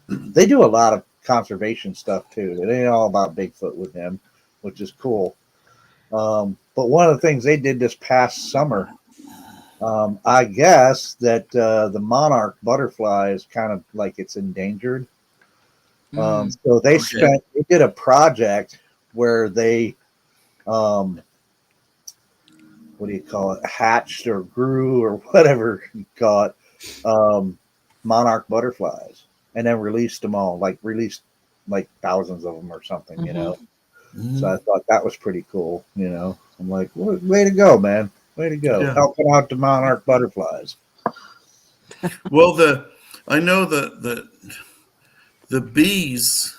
they do a lot of conservation stuff too. It ain't all about Bigfoot with him, which is cool. But one of the things they did this past summer, I guess that the monarch butterfly is kind of like it's endangered. So they they did a project where they, what do you call it, hatched or grew or whatever you call it, monarch butterflies, and then released them all, like released like thousands of them or something, you know. So I thought that was pretty cool, you know. I'm like, way to go, man. Way to go. Yeah. Helping out the monarch butterflies. Well, I know that the bees,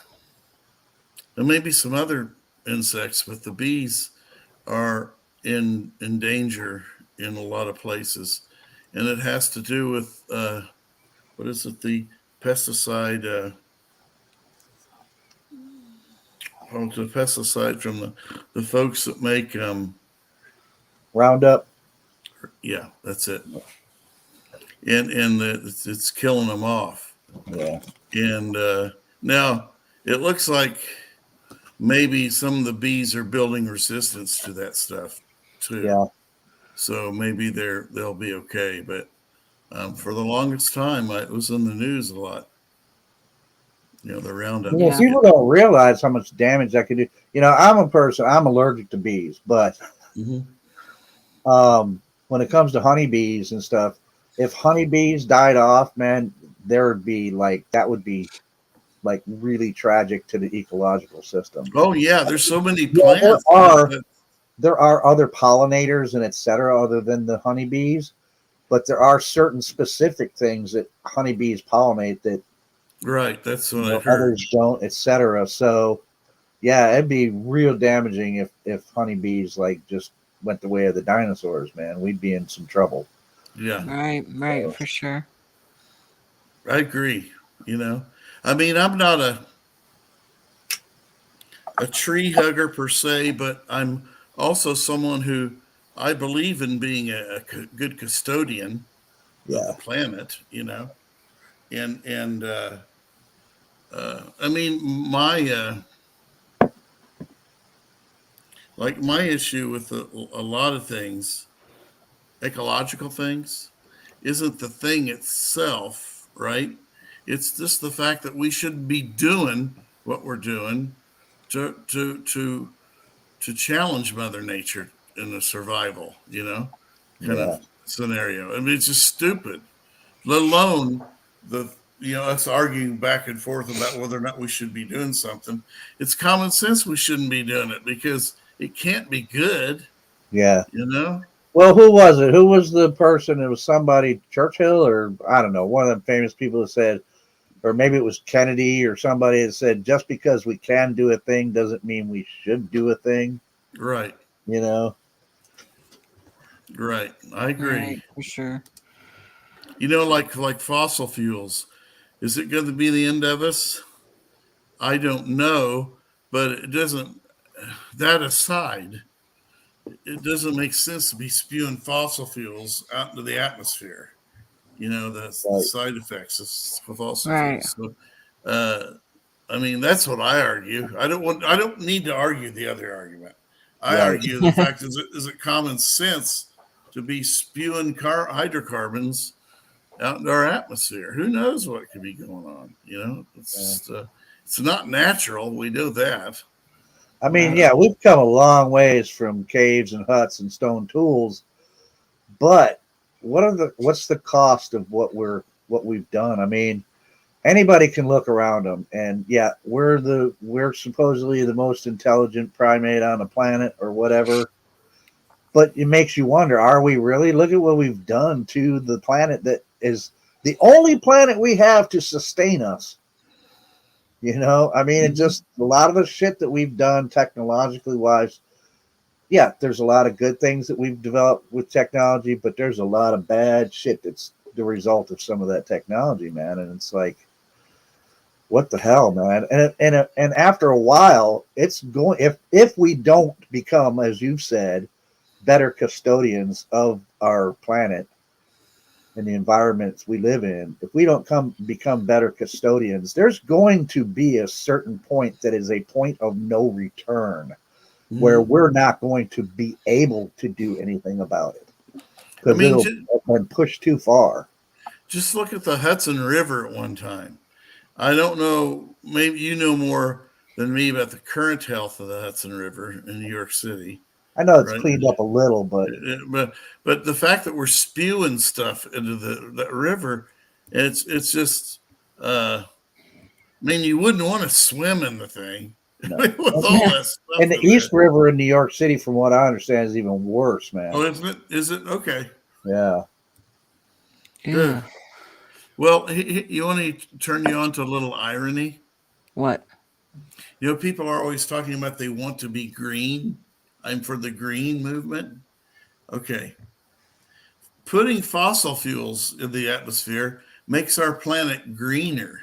and maybe some other insects, but the bees are in danger in a lot of places, and it has to do with what is it? The pesticide. The pesticide from the folks that make Roundup. yeah, that's it. And it's killing them off. Yeah. And now it looks like maybe some of the bees are building resistance to that stuff too. Yeah. So maybe they'll be okay. But for the longest time, it was in the news a lot. You know, the Roundup. You know, people don't realize how much damage that could do. You know, I'm allergic to bees, but when it comes to honeybees and stuff, if honeybees died off, man, that would be like really tragic to the ecological system. Oh yeah, there's so many plants. There are other pollinators and etc. other than the honeybees, but there are certain specific things that honeybees pollinate that that's what I heard. Others don't, etc. So yeah, it'd be real damaging if honeybees like just went the way of the dinosaurs, man. We'd be in some trouble. Yeah. Right, for sure. I agree. You know, I mean, I'm not a tree hugger per se, but I'm also someone who I believe in being a good custodian of the planet. You know, and I mean, my issue with a lot of things, ecological things, isn't the thing itself, right? It's just the fact that we shouldn't be doing what we're doing to challenge Mother Nature in a survival, kind of scenario. I mean, it's just stupid. Let alone us arguing back and forth about whether or not we should be doing something. It's common sense we shouldn't be doing it because it can't be good. Yeah. Well, who was it? Who was the person? It was somebody, Churchill, or I don't know, one of them famous people that said, or maybe it was Kennedy or somebody that said, just because we can do a thing doesn't mean we should do a thing. Right. Right. I agree. Right, for sure. Like fossil fuels, is it going to be the end of us? I don't know, but it doesn't. That aside, it doesn't make sense to be spewing fossil fuels out into the atmosphere. The side effects of fossil fuels. So, I mean, that's what I argue. I don't need to argue the other argument. I argue the fact is it common sense to be spewing hydrocarbons out into our atmosphere? Who knows what could be going on? It's it's not natural. We know that. I mean, we've come a long ways from caves and huts and stone tools, but what's the cost of what we've done? I mean, anybody can look around them, and we're supposedly the most intelligent primate on the planet or whatever. But it makes you wonder, are we really? Look at what we've done to the planet that is the only planet we have to sustain us. I mean, it's just a lot of the shit that we've done technologically wise. Yeah, there's a lot of good things that we've developed with technology, but there's a lot of bad shit that's the result of some of that technology, man. And it's like, what the hell, man? And after a while, it's going, if we don't become, as you've said, better custodians of our planet and the environments we live in, if we don't become better custodians, there's going to be a certain point that is a point of no return where we're not going to be able to do anything about it. because mean, it'll been pushed too far. just look at the Hudson River at one time. I don't know, maybe you know more than me about the current health of the Hudson River in New York City, I know it's right? cleaned up a little, but But the fact that we're spewing stuff into the river, it's just I mean, you wouldn't want to swim in the thing no. with all that And stuff the in there. East River in New York City, from what I understand, is even worse, man. Oh, isn't it? Is it okay? Yeah. Good. Yeah. Well, you want to turn you on to a little irony? What? You know, people are always talking about they want to be green. I'm for the green movement. Okay. Putting fossil fuels in the atmosphere makes our planet greener,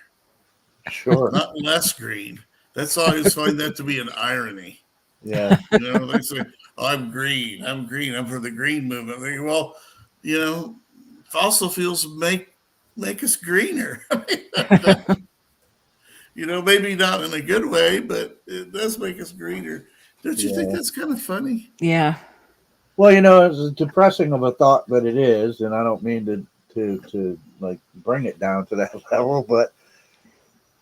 Sure. not less green. That's I always find that to be an irony. Yeah. You know, they say, oh, I'm green. I'm green. I'm for the green movement. They go, well, you know, fossil fuels make us greener. I mean, you know, maybe not in a good way, but it does make us greener. Don't you think Yeah. that's kind of funny? Yeah. Well, as depressing of a thought that it is, and I don't mean to like bring it down to that level, but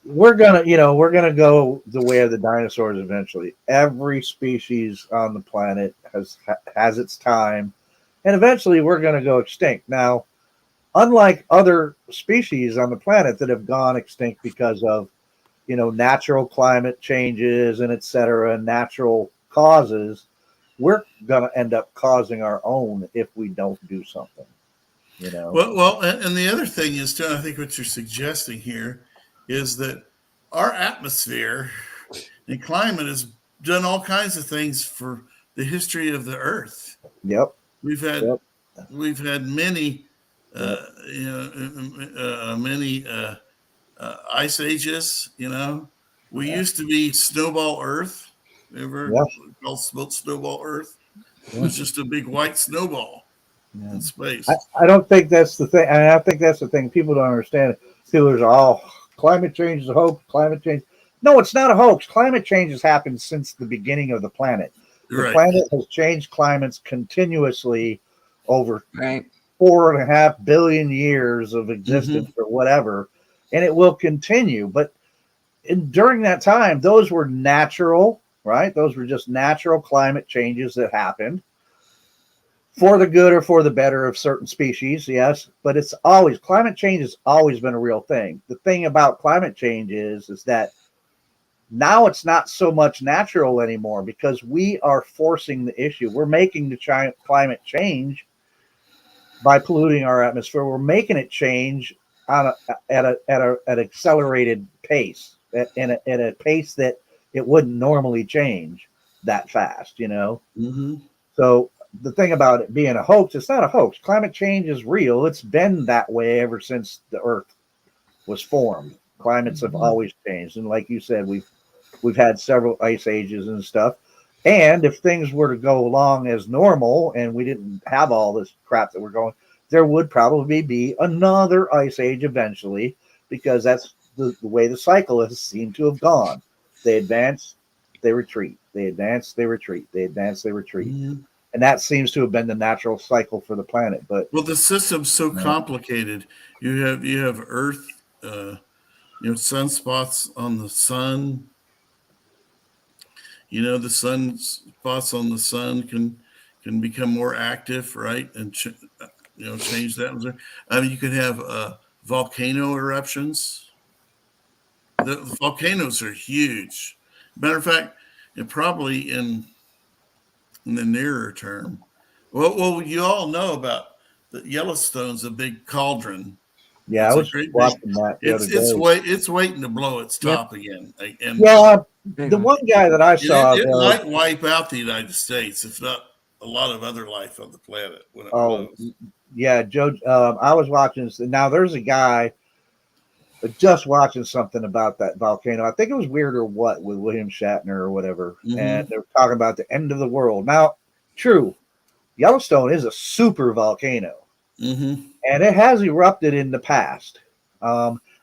we're gonna go the way of the dinosaurs eventually. Every species on the planet has its time, and eventually we're gonna go extinct. Now, unlike other species on the planet that have gone extinct because of natural climate changes and et cetera, natural causes, we're going to end up causing our own if we don't do something, Well, and the other thing is, too, I think what you're suggesting here is that our atmosphere and climate has done all kinds of things for the history of the Earth. Yep. We've Yep. had many, Yep. many ice ages. You know, we used to be snowball Earth. Ever Yeah. called snowball Earth? It Yeah. was just a big white snowball Yeah. in space. I don't think that's the thing. I think that's the thing. People don't understand. Steelers are all climate change is a hoax. Climate change. No, it's not a hoax. Climate change has happened since the beginning of the planet. The Right. planet has changed climates continuously over Right. 4.5 billion years of existence or whatever, and it will continue. But during that time, those were natural, right? Those were just natural climate changes that happened for the good or for the better of certain species, yes. But it's always climate change has always been a real thing. The thing about climate change is that now it's not so much natural anymore because we are forcing the issue. We're making the climate change by polluting our atmosphere. We're making it change at an accelerated pace, at a pace that it wouldn't normally change that fast. So the thing about it being a hoax, it's not a hoax. Climate change is real. It's been that way ever since the Earth was formed. Climates have always changed, and like you said, we've had several ice ages and stuff. And if things were to go along as normal and we didn't have all this crap that we're going, there would probably be another ice age eventually, because that's the way the cycle has seemed to have gone. They advance, they retreat. They advance, they retreat. They advance, they retreat. And that seems to have been the natural cycle for the planet. But well, the system's so complicated. You have Earth, sunspots on the sun. You know, the sunspots on the sun can become more active, right? And change the atmosphere. I mean, you could have volcano eruptions. The volcanoes are huge. Matter of fact, and probably in the nearer term. Well, you all know about the Yellowstone's a big cauldron. yeah, I It's a was great big. watching that the other day. It's waiting to blow its Yep. top again, and Yeah, Big the one. one guy that I saw, it might wipe out the United States, if not a lot of other life on the planet when it blows. yeah, Joe. I was watching. Now there's a guy just watching something about that volcano. I think it was Weird or What with William Shatner or whatever, and they were talking about the end of the world. Now, true, Yellowstone is a super volcano, and it has erupted in the past.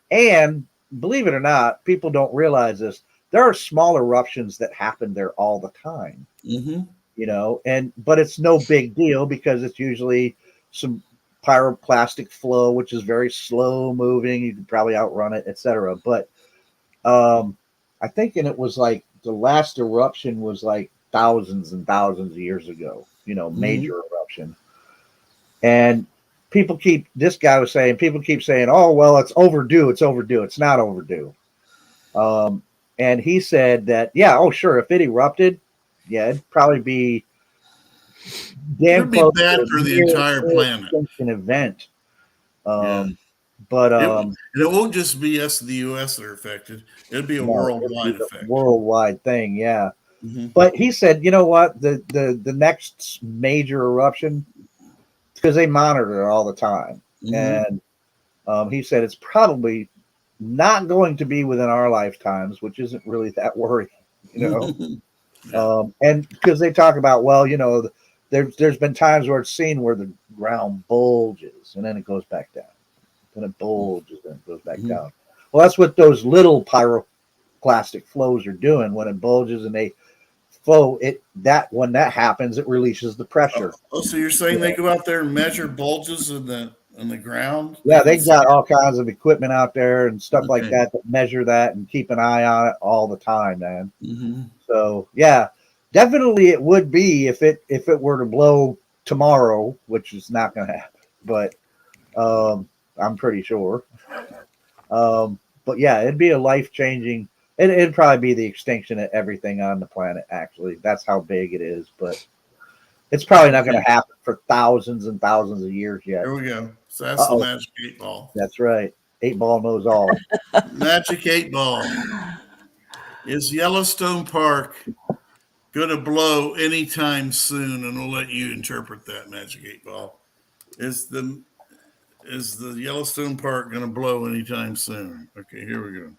And believe it or not, people don't realize this. There are small eruptions that happen there all the time. But it's no big deal because it's usually some pyroclastic flow, which is very slow moving. You can probably outrun it, etc. But I think, and it was like the last eruption was like thousands and thousands of years ago. Major eruption. And this guy was saying, people keep saying, oh, well, it's overdue. It's overdue. It's not overdue. And he said that, yeah, oh, sure. If it erupted, yeah, it'd probably be damn It'd be bad for the entire planet. An event. Yeah. But it won't just be us in the U.S. that are affected. It'd be a worldwide effect. Worldwide thing, yeah. Mm-hmm. But he said, you know what? The next major eruption, because they monitor it all the time, and he said it's probably not going to be within our lifetimes, which isn't really that worrying, and because they talk about, well, there's been times where it's seen where the ground bulges and then it goes back down, then it bulges and it goes back down. Well, that's what those little pyroclastic flows are doing. When it bulges and they flow, when that happens, it releases the pressure. Oh, so you're saying they go out there and measure bulges in the ground? Yeah, they got all kinds of equipment out there and stuff like that measure that and keep an eye on it all the time, man. So yeah, definitely it would be if it were to blow tomorrow, which is not going to happen, but I'm pretty sure. But yeah, it'd be a life-changing. It'd probably be the extinction of everything on the planet. Actually, that's how big it is. But it's probably not going to happen for thousands and thousands of years yet. Here we go. So that's the magic 8 ball. That's right. 8 ball knows all. Magic 8 ball. Is Yellowstone Park going to blow anytime soon? And we'll let you interpret that, magic 8 ball. Is the Yellowstone Park going to blow anytime soon? Okay, here we go.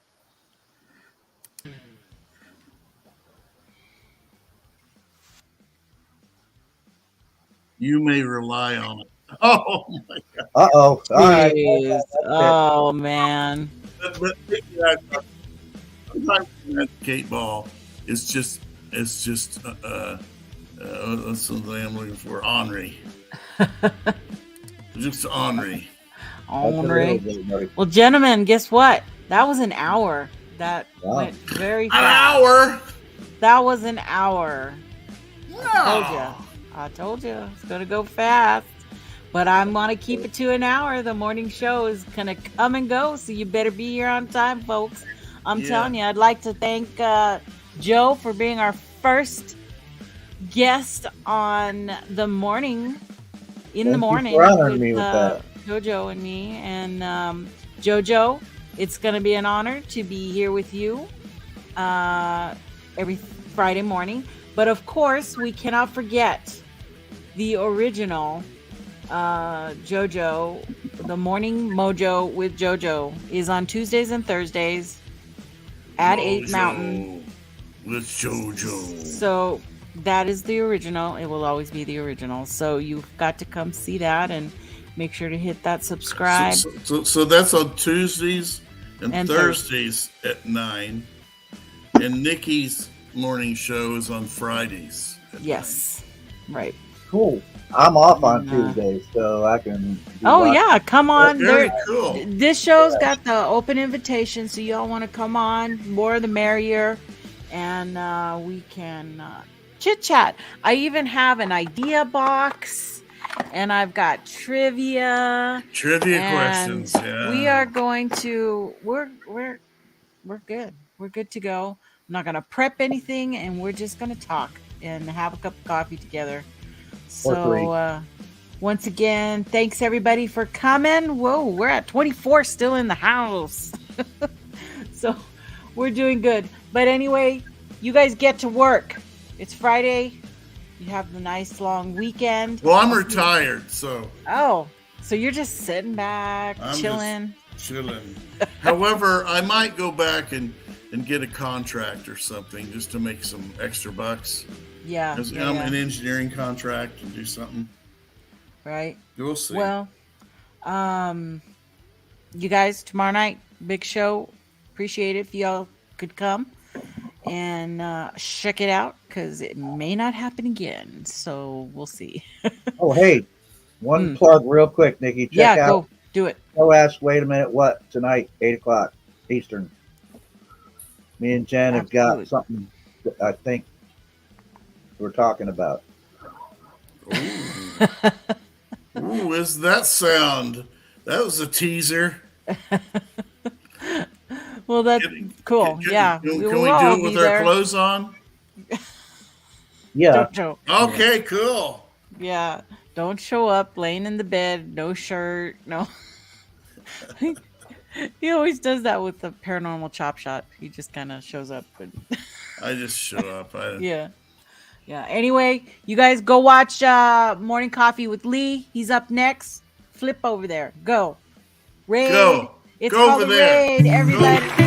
You may rely on it. Oh my God! All right. Oh man! But sometimes that Kate ball is just what's the name I'm looking for? Ornery. Just ornery. Ornery. Well, gentlemen, guess what? That was an hour. That went very fast. An hour. That was an hour. No. I told you it's gonna go fast, but I'm gonna keep it to an hour. The morning show is gonna come and go, so you better be here on time, folks. I'm telling you. I'd like to thank Joe for being our first guest on the morning. In the morning with Jojo and me, and Jojo, it's gonna be an honor to be here with you every Friday morning. But of course, we cannot forget the original Jojo. The Morning Mojo with Jojo is on Tuesdays and Thursdays at 8 Mountain. With Jojo. So that is the original. It will always be the original. So you've got to come see that and make sure to hit that subscribe. So that's on Tuesdays and Thursdays at 9. And Nikki's morning show is on Fridays. Yes. 9. Right. Cool. I'm off on Tuesdays, so I can. Yeah, come on. Very cool. This show's got the open invitation, so y'all want to come on. More the merrier, and we can chit chat. I even have an idea box, and I've got trivia. Questions. Yeah. We are going to. We're good. We're good to go. I'm not gonna prep anything, and we're just gonna talk and have a cup of coffee together. So once again, thanks everybody for coming. Whoa, we're at 24 still in the house. So we're doing good. But anyway, you guys get to work. It's Friday. You have the nice long weekend. Well, I'm retired, so. Oh, so you're just sitting back, chilling. However, I might go back and get a contract or something just to make some extra bucks. Yeah. I'm an engineering contract and do something. Right. We'll see. Well, you guys, tomorrow night, big show. Appreciate it if y'all could come and check it out, because it may not happen again. So we'll see. Oh, hey, One plug real quick, Nikki. Check out go do it. Go Ask Wait a Minute What tonight, 8 o'clock Eastern. Me and Jen have got something that I think we're talking about. Ooh, is that sound? That was a teaser. Well, that's cool. Yeah. Can we do it with our clothes on? Yeah. Okay, cool. Yeah. Don't show up laying in the bed, no shirt, no. He always does that with the paranormal chop shot. He just kind of shows up. But I just show up. Yeah. Anyway, you guys go watch Morning Coffee with Lee. He's up next. Flip over there. Go. Raid. Go. It's Go called over a there. raid, everybody.